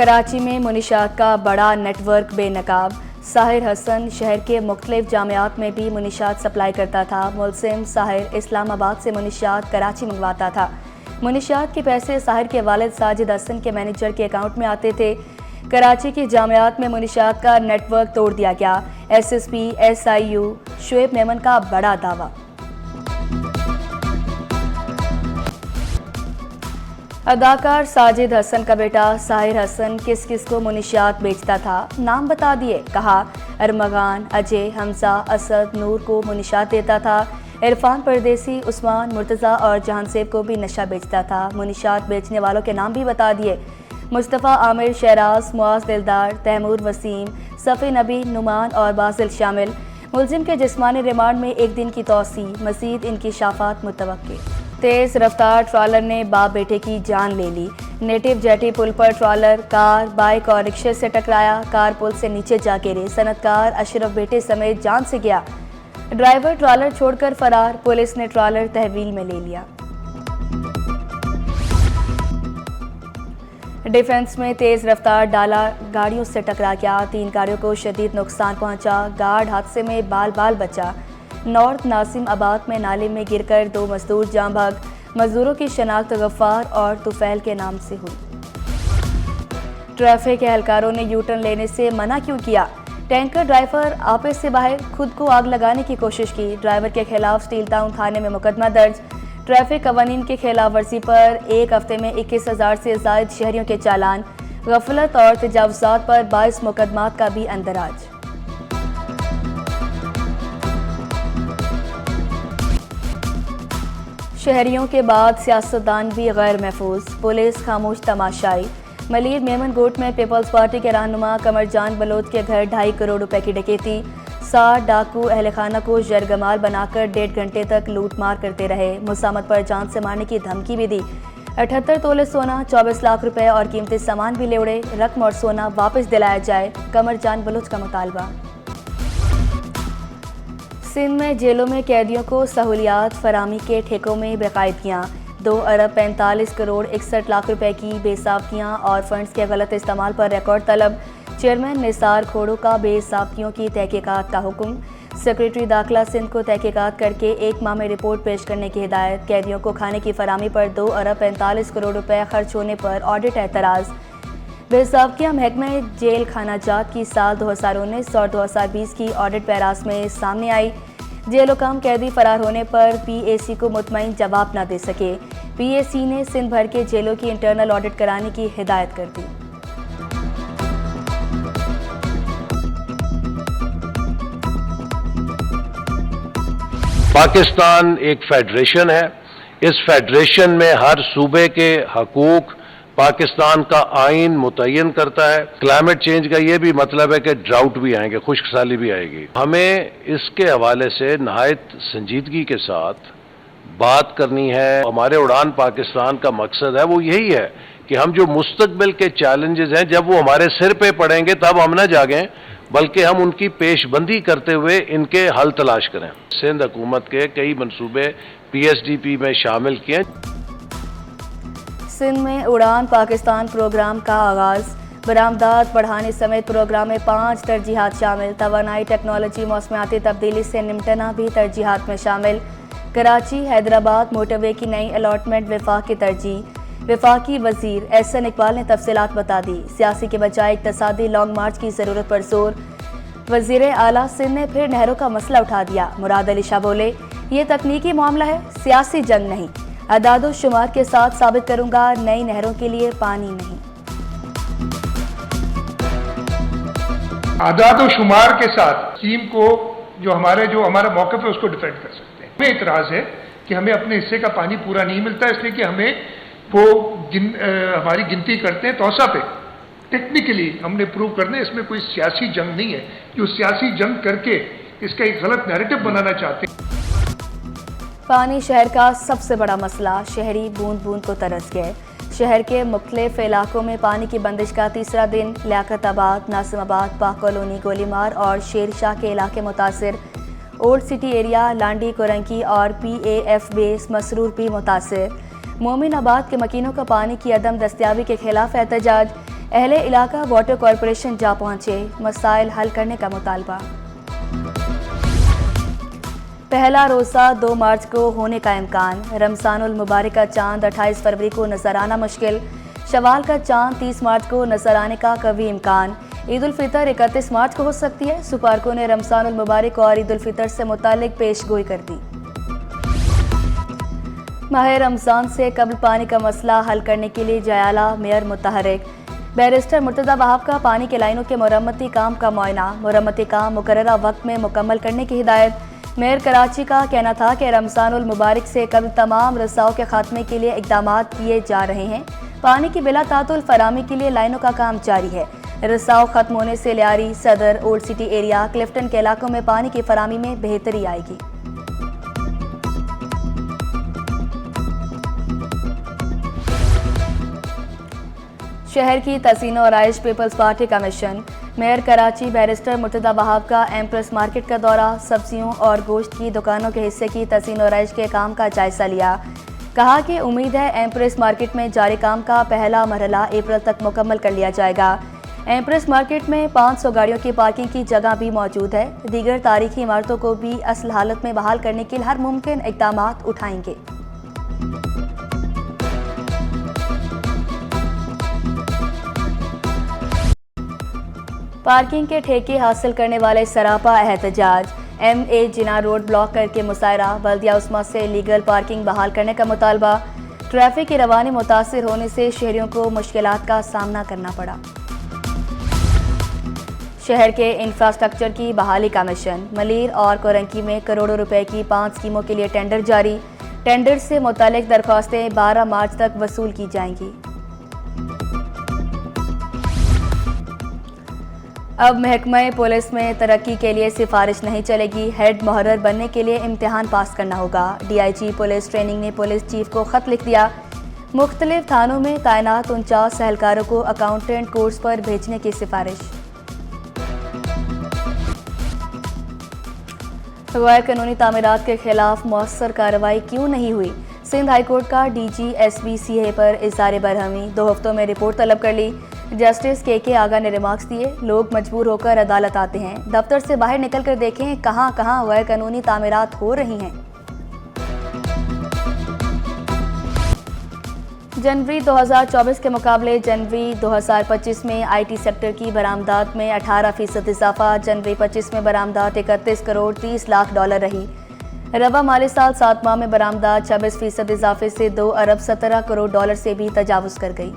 कराची में मुनीशात का बड़ा नेटवर्क बेनकाब। साहिर हसन शहर के मुख्तलिफ जामियात में भी मुनीशात सप्लाई करता था। मुलजिम साहिर इस्लामाबाद से मुनीशात कराची मंगवाता था। मुनीशात के पैसे साहिर के वालिद साजिद हसन के मैनेजर के अकाउंट में आते थे। कराची की जामियात में मुनीशात का नेटवर्क तोड़ दिया गया। SSP SIU शुएब मेमन का बड़ा दावा। अदाकार साजिद हसन का बेटा साहिर हसन किस किस को मुनीशात बेचता था, नाम बता दिए। कहा अरमगान, अजय, हमजा, असद, नूर को मुनीशात देता था। इरफान परदेसी, उस्मान, मुर्तज़ा और जहांसेब को भी नशा बेचता था। मुनीशात बेचने वालों के नाम भी बता दिए। मुस्तफ़ा, आमिर, शहराज, मुआज, दिलदार, तैमूर, वसीम, सफ़ी, नबी, नुमान और बासिल शामिल। मुलजिम के जिस्मानी रिमांड में एक दिन की तौसी, मज़ीद इंकिशाफात मुतवक्की। तेज़ रफ्तार ट्रॉलर ने बाप बेटे की जान ले ली। नेटिव जेटी पुल पर ट्रॉलर कार, बाइक और रिक्शे से टकराया। कार पुल से नीचे जा गिरे। सनतकार अशरफ बेटे समेत जान से गया। ड्राइवर ट्रॉलर छोड़कर फरार। पुलिस ने ट्रॉलर तहवील में ले लिया। डिफेंस में तेज़ रफ्तार डाला गाड़ियों से टकरा गया। 3 गाड़ियों को शदीद नुकसान पहुंचा। गार्ड हादसे में बाल बाल बचा। नॉर्थ नासिम आबाद में नाले में गिरकर 2 मजदूर जाँ भाग। मजदूरों की शनाख्त गफ्फार और तुफैल के नाम से हुई। ट्रैफिक एहलकारों ने यू टर्न लेने से मना क्यों किया? टैंकर ड्राइवर आपे से बाहर खुद को आग लगाने की कोशिश की। ड्राइवर के खिलाफ स्टील टाउन थाने में मुकदमा दर्ज। ट्रैफिक कवानीन की खिलाफ वर्जी पर एक हफ्ते में 21,000 से जायद शहरियों के चालान। गफलत और तजावुज़ात पर 22 मुकदमात का भी अंदराज। शहरियों के बाद सियासतदान भी गैर महफूज। पुलिस खामोश तमाशाई। मलिर मेमन गोट में पीपल्स पार्टी के रहनुमा कमरजान बलोच के घर 2.5 करोड़ रुपए की डकैती। 60 डाकू अहल खाना को जरगमाल बनाकर 1.5 घंटे तक लूट मार करते रहे। मुसामत पर जान से मारने की धमकी भी दी। 78 तोले सोना, 24 लाख रुपए और कीमती सामान भी ले उड़े। रकम और सोना वापस दिलाया जाए, कमरजान बलोच का मुतालबा। सिंध में जेलों में कैदियों को सहूलियात फरामी के ठेकों में बेकायदगियाँ। 2 अरब 45 करोड़ 61 लाख रुपए की बेसाबकियाँ और फंड्स के गलत इस्तेमाल पर रिकॉर्ड तलब। चेयरमैन निसार खोड़ो का बेसाबकियों की तहकीकात का हुक्म। सेक्रेटरी दाखिला सिंध को तहकीकात करके 1 माह में रिपोर्ट पेश करने की हिदायत। कैदियों को खाने की फरामी पर 2 अरब 45 करोड़ रुपए खर्च होने पर ऑडिट एतराज़। बेसाबकियाँ महकमे जेल खाना जात की साल 2019 और 2020 की ऑडिट पैरास में सामने आई। जेल हुकाम कैदी फरार होने पर PAC को मुतमईन जवाब न दे सके। PAC ने सिंध भर के जेलों की इंटरनल ऑडिट कराने की हिदायत कर दी। पाकिस्तान एक फेडरेशन है। इस फेडरेशन में हर सूबे के हकूक पाकिस्तान का आइन मुतय्यन करता है। क्लाइमेट चेंज का ये भी मतलब है कि ड्राउट भी आएंगे, खुश्क साली भी आएगी। हमें इसके हवाले से नहायत संजीदगी के साथ बात करनी है। हमारे उड़ान पाकिस्तान का मकसद है वो यही है कि हम जो मुस्तकबिल के चैलेंजेस हैं जब वो हमारे सिर पे पड़ेंगे तब हम न जागें, बल्कि हम उनकी पेशबंदी करते हुए इनके हल तलाश करें। सिंध हुकूमत के कई मनसूबे PSDP में शामिल किए। सिंध में उड़ान पाकिस्तान प्रोग्राम का आगाज़। बरामदात बढ़ाने समेत प्रोग्राम में 5 तरजीहात शामिल। तवानाई, टेक्नोलॉजी, मौसमियाती तब्दीली से निमटना भी तरजीहात में शामिल। कराची हैदराबाद मोटरवे की नई अलॉटमेंट विफाक की तरजीह। विफाकी वजीर एहसन इकबाल ने तफसीलात बता दी। सियासी के बजाय इक्तसादी लॉन्ग मार्च की ज़रूरत पर जोर। वजीर आला सिंध ने फिर नहरों का मसला उठा दिया। मुराद अली शाह बोले, ये तकनीकी मामला है, सियासी जंग नहीं। अदादो शुमार के साथ साबित करूंगा, नई नहरों के लिए पानी नहीं। आदादो शुमार के साथ टीम को जो हमारा मौक़िफ़ है उसको डिफेंड कर सकते हैं। हमें इतराज़ है कि हमें अपने हिस्से का पानी पूरा नहीं मिलता, इसलिए कि हमें वो हमारी गिनती करते हैं तौसा पे। टेक्निकली हमने प्रूव करना है, इसमें कोई सियासी जंग नहीं है। जो सियासी जंग करके इसका एक गलत नैरेटिव बनाना चाहते हैं। पानी शहर का सबसे बड़ा मसला। शहरी बूंद बूंद को तरस गए। शहर के मुख्तलिफ इलाकों में पानी की बंदिश का तीसरा दिन। लियाकताबाद, नासिमाबाद, पाक कॉलोनी, गोलीमार और शेर शाह के इलाके मुतासिर। ओल्ड सिटी एरिया, लांडी, कोरंकी और PAF बेस मसरूर भी मुतासिर। मोमिनाबाद के मकीनों का पानी की अदम दस्तियाबी के खिलाफ एहतजाज। अहले इलाका वाटर कॉरपोरेशन जा पहुंचे, मसाइल हल करने का मुतालबा। पहला रोज़ा 2 मार्च को होने का इम्कान। रमज़ानुल मुबारक का चांद 28 फरवरी को नजर आना मुश्किल। शवाल का चांद 30 मार्च को नजर आने का कवी इम्कान। ईद उल फितर 31 मार्च को हो सकती है। सुपारको ने रमज़ानुल मुबारक और ईद उल फितर से मुतालिक पेशगोई कर दी। माह रमज़ान से कबल पानी का मसला हल करने के लिए जयाला मेयर मुतहरिक। बैरिस्टर मुर्तज़ा वहाब का पानी के लाइनों के मरम्मती काम का मुआयना। मरम्मती काम मुकर्ररा वक्त में मुकम्मल करने की हिदायत। मेयर कराची का कहना था कि रमज़ानुल मुबारक से कबल तमाम रसाओं के खात्मे के लिए इक़दाम किए जा रहे हैं। पानी की बिला तातुल फरामी के लिए लाइनों का काम जारी है। रसाव खत्म होने से लियारी, सदर, ओल्ड सिटी एरिया, क्लिफ्टन के इलाकों में पानी की फरामी में बेहतरी आएगी। शहर की तहसीन और आइश पीपल्स पार्टी का mission. Mayor Karachi barrister Murtaza Wahab का एम्प्रेस मार्केट का दौरा। सब्जियों और गोश्त की दुकानों के हिस्से की तहसीन और आइश के काम का जायजा लिया। कहा कि उम्मीद है एम्प्रेस मार्केट में जारी काम का पहला मरहला अप्रैल तक मुकम्मल कर लिया जाएगा। एम्प्रेस मार्केट में 500 गाड़ियों की पार्किंग की जगह भी मौजूद है। दीगर तारीखी इमारतों को भी असल हालत में बहाल करने के लिए हर मुमकिन इक़दाम उठाएंगे। पार्किंग के ठेके हासिल करने वाले सरापा एहतजाज। MA जिना रोड ब्लॉक करके मुशायरा। बल्दिया उस्मा से लीगल पार्किंग बहाल करने का मुतालबा। ट्रैफिक की रवानी मुतासिर होने से शहरियों को मुश्किलात का सामना करना पड़ा। शहर के इंफ्रास्ट्रक्चर की बहाली का मिशन। मलीर और कोरंकी में करोड़ों रुपए की 5 स्कीमों के लिए टेंडर जारी। टेंडर से मुतालिक दरख्वास्तें 12 मार्च तक वसूल की जाएंगी। अब महकमा पुलिस में तरक्की के लिए सिफारिश नहीं चलेगी। हेड मुहर्रर बनने के लिए इम्तिहान पास करना होगा। DIG पुलिस ट्रेनिंग ने पुलिस चीफ को खत लिख दिया। मुख्तलिफ थानों में तैनात 49 एहलकारों को अकाउंटेंट कोर्स पर भेजने की सिफारिश। गैर कानूनी तामीरात के खिलाफ मौसर कार्रवाई क्यों नहीं हुई? सिंध हाईकोर्ट का DG SB CA पर इज़हार बरहमी। 2 हफ्तों में रिपोर्ट तलब कर ली। जस्टिस KK आगा ने रिमार्क्स दिए, लोग मजबूर होकर अदालत आते हैं, दफ्तर से बाहर निकल कर देखें कहां कहां गैर कानूनी तामीरात हो रही हैं। जनवरी 2024 के मुकाबले जनवरी 2025 में IT सेक्टर की बरामदात में 18% इजाफा। जनवरी 25 में बरामदात 31 करोड़ 30 लाख डॉलर रही। रवा माली साल 7 माह में बरामदात 26% इजाफे से 2 अरब 17 करोड़ डॉलर से भी तजावुज कर गई।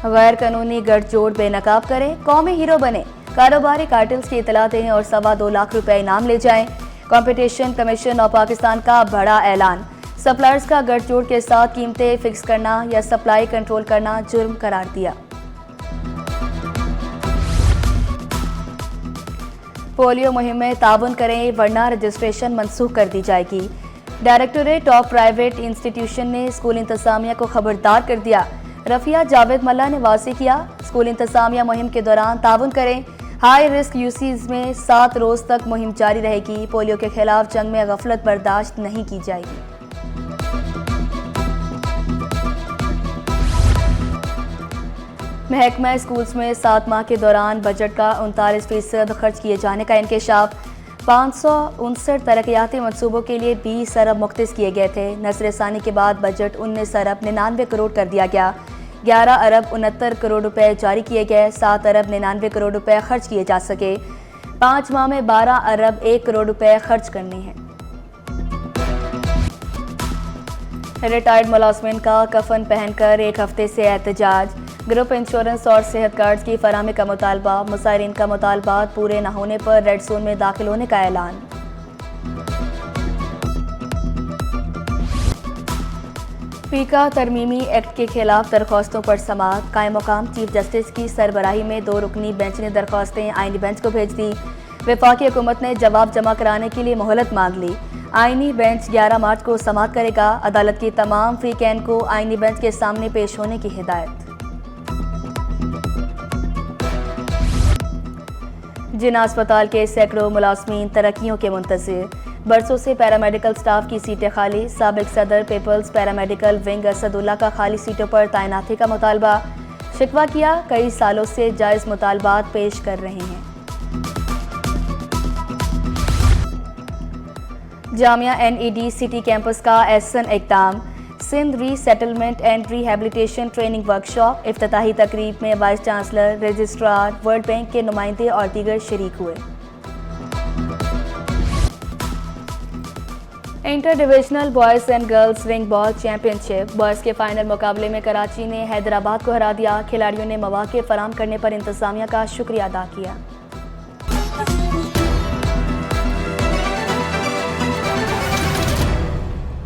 गैर कानूनी गठजोड़ बेनकाब करें, कौमी हीरो बने, कारोबारी कार्टेल्स की इतला दें और 2.25 लाख रुपए इनाम ले जाएं। कंपटीशन कमीशन ऑफ पाकिस्तान का बड़ा ऐलान। सप्लायर्स का गठजोड़ के साथ कीमतें फिक्स करना या सप्लाई कंट्रोल करना जुर्म करार दिया। पोलियो मुहिम में ताउन करें वरना रजिस्ट्रेशन मनसूख कर दी जाएगी। डायरेक्टोरेट ऑफ प्राइवेट इंस्टीट्यूशन ने स्कूल इंतजामिया को खबरदार कर दिया। रफिया जावेद मल्ला ने वाज़ेह किया, स्कूल इंतजामिया मुहिम के दौरान ताउन करें। हाई रिस्क यूसीज में 7 रोज तक मुहिम जारी रहेगी। पोलियो के खिलाफ जंग में गफलत बर्दाश्त नहीं की जाएगी। महकमा स्कूल्स में 7 माह के दौरान बजट का 39% खर्च किए जाने का इंकशाफ। 559 तरक्याती मनसूबों के लिए 20 अरब मुख्तस किए गए थे। नसर-ए-सानी के बाद बजट 19 अरब 99 करोड़ कर दिया गया। 11 अरब 69 करोड़ रुपए जारी किए गए। 7 अरब 99 करोड़ रुपए खर्च किए जा सके। 5 माह में 12 अरब 1 करोड़ रुपए खर्च करने हैं। रिटायर्ड मुलाजमिन का कफन पहनकर 1 हफ्ते से एहतजाज। ग्रुप इंश्योरेंस और सेहत कार्ड की फराहमी का मुतालबा। मुसाहिरीन का मुतालबात पूरे न होने पर रेड जोन में दाखिल होने का ऐलान। पीका तरमीमी एक्ट के खिलाफ दरख्वास्तों पर समाअत। कायम मुकाम चीफ जस्टिस की सरबराही में 2 रुकनी बेंच ने दरख्वास्तें आईनी बेंच को भेज दी। वफाकी हुकूमत ने जवाब जमा कराने के लिए मोहलत मांग ली। आईनी बेंच 11 मार्च को समाअत करेगा। अदालत की तमाम फ्री कैन को आईनी बेंच के सामने पेश होने की हिदायत। जिना अस्पताल के सैकड़ों मुलाजमीन तरक्कियों के मुंतज़िर। बरसों से पैरामेडिकल स्टाफ की सीटें खाली, साबिक सदर पीपल्स पैरामेडिकल विंग असदुल्ला का खाली सीटों पर तैनाती का मुतालबा, शिकवा किया कई सालों से जायज़ मुतालबात पेश कर रहे हैं। जामिया NED सिटी कैंपस का एहसन इक़दाम, Sindh resettlement and rehabilitation training workshop, इफ्तिताही तकरीब में vice chancellor, registrar, world bank के नुमाइंदे और दीगर शरीक हुए। Inter divisional boys and girls ring ball championship boys के फाइनल मुकाबले में कराची ने हैदराबाद को हरा दिया। खिलाड़ियों ने मौके फराहम करने पर इंतज़ामिया का शुक्रिया अदा किया।